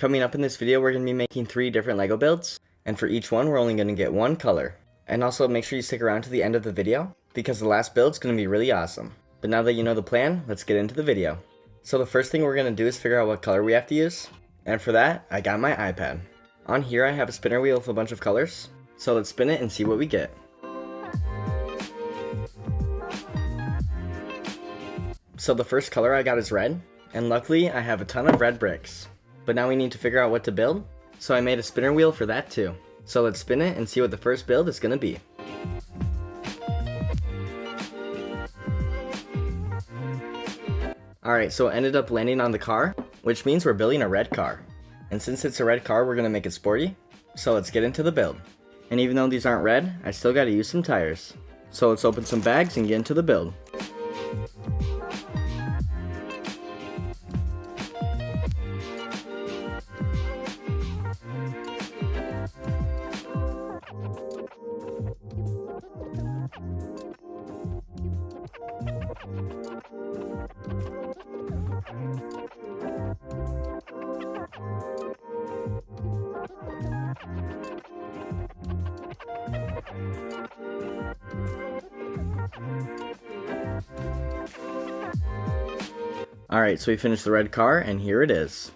Coming up in this video, we're going to be making 3 different Lego builds, and for each one, we're only going to get 1 color. And also make sure you stick around to the end of the video, because the last build's going to be really awesome. But now that you know the plan, let's get into the video. So the first thing we're going to do is figure out what color we have to use, and for that, I got my iPad. On here, I have a spinner wheel with a bunch of colors, so let's spin it and see what we get. So the first color I got is red, and luckily I have a ton of red bricks. But now we need to figure out what to build, so I made a spinner wheel for that too. So let's spin it and see what the first build is going to be. Alright, so it ended up landing on the car, which means we're building a red car. And since it's a red car, we're going to make it sporty, so let's get into the build. And even though these aren't red, I still got to use some tires. So let's open some bags and get into the build. Alright, so we finished the red car, and here it is.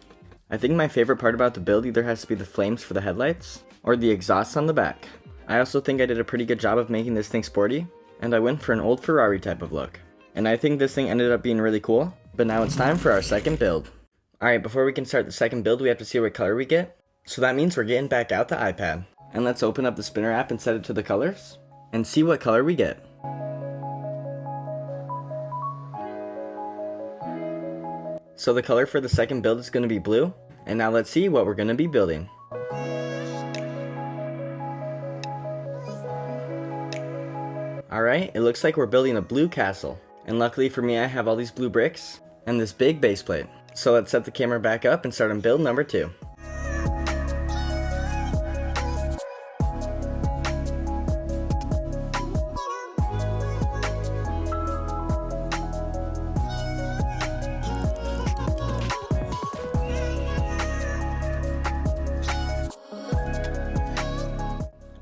I think my favorite part about the build either has to be the flames for the headlights, or the exhaust on the back. I also think I did a pretty good job of making this thing sporty, and I went for an old Ferrari type of look. And I think this thing ended up being really cool, but now it's time for our second build. Alright, before we can start the second build, we have to see what color we get. So that means we're getting back out the iPad. And let's open up the spinner app and set it to the colors, and see what color we get. So the color for the second build is going to be blue, and now let's see what we're going to be building. Alright, it looks like we're building a blue castle, and luckily for me I have all these blue bricks, and this big base plate. So let's set the camera back up and start on build number 2.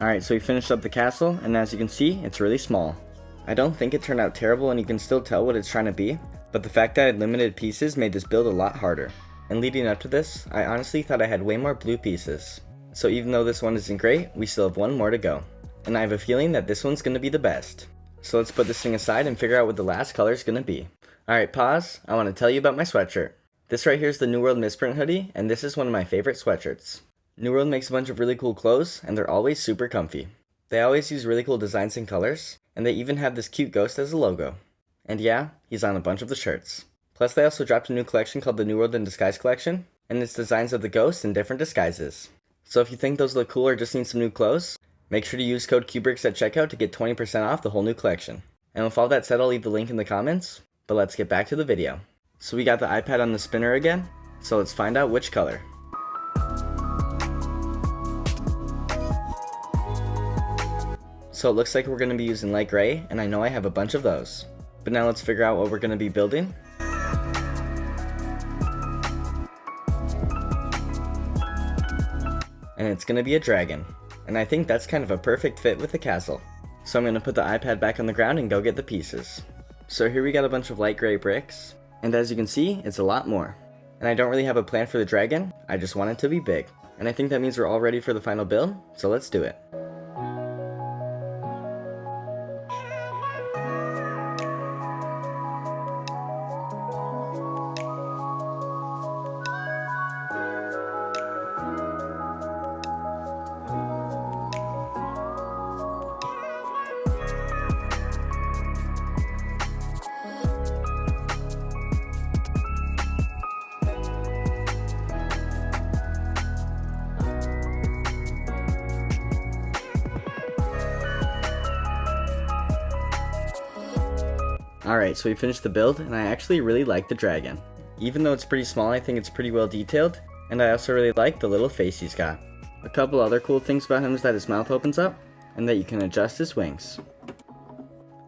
Alright, so we finished up the castle, and as you can see, it's really small. I don't think it turned out terrible, and you can still tell what it's trying to be, but the fact that I had limited pieces made this build a lot harder. And leading up to this, I honestly thought I had way more blue pieces. So even though this one isn't great, we still have one more to go. And I have a feeling that this one's going to be the best. So let's put this thing aside and figure out what the last color is going to be. Alright, pause. I want to tell you about my sweatshirt. This right here is the New World Misprint hoodie, and this is one of my favorite sweatshirts. New World makes a bunch of really cool clothes, and they're always super comfy. They always use really cool designs and colors, and they even have this cute ghost as a logo. And yeah, he's on a bunch of the shirts. Plus they also dropped a new collection called the New World in Disguise collection, and it's designs of the ghosts in different disguises. So if you think those look cool or just need some new clothes, make sure to use code QBricks at checkout to get 20% off the whole new collection. And with all that said, I'll leave the link in the comments, but let's get back to the video. So we got the iPad on the spinner again, so let's find out which color. So it looks like we're going to be using light gray, and I know I have a bunch of those. But now let's figure out what we're going to be building. And it's going to be a dragon. And I think that's kind of a perfect fit with the castle. So I'm going to put the iPad back on the ground and go get the pieces. So here we got a bunch of light gray bricks, and as you can see, it's a lot more. And I don't really have a plan for the dragon, I just want it to be big. And I think that means we're all ready for the final build, so let's do it. Alright, so we finished the build, and I actually really like the dragon. Even though it's pretty small, I think it's pretty well detailed, and I also really like the little face he's got. A couple other cool things about him is that his mouth opens up, and that you can adjust his wings.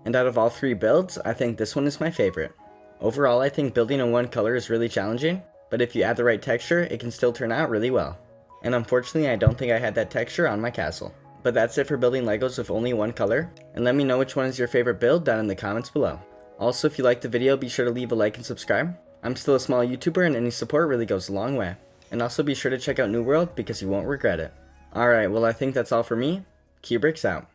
And out of all 3 builds, I think this one is my favorite. Overall, I think building in one color is really challenging, but if you add the right texture, it can still turn out really well. And unfortunately, I don't think I had that texture on my castle. But that's it for building Legos with only one color, and let me know which one is your favorite build down in the comments below. Also, if you liked the video, be sure to leave a like and subscribe. I'm still a small YouTuber and any support really goes a long way. And also be sure to check out New World because you won't regret it. Alright, well I think that's all for me. Kubrick's out.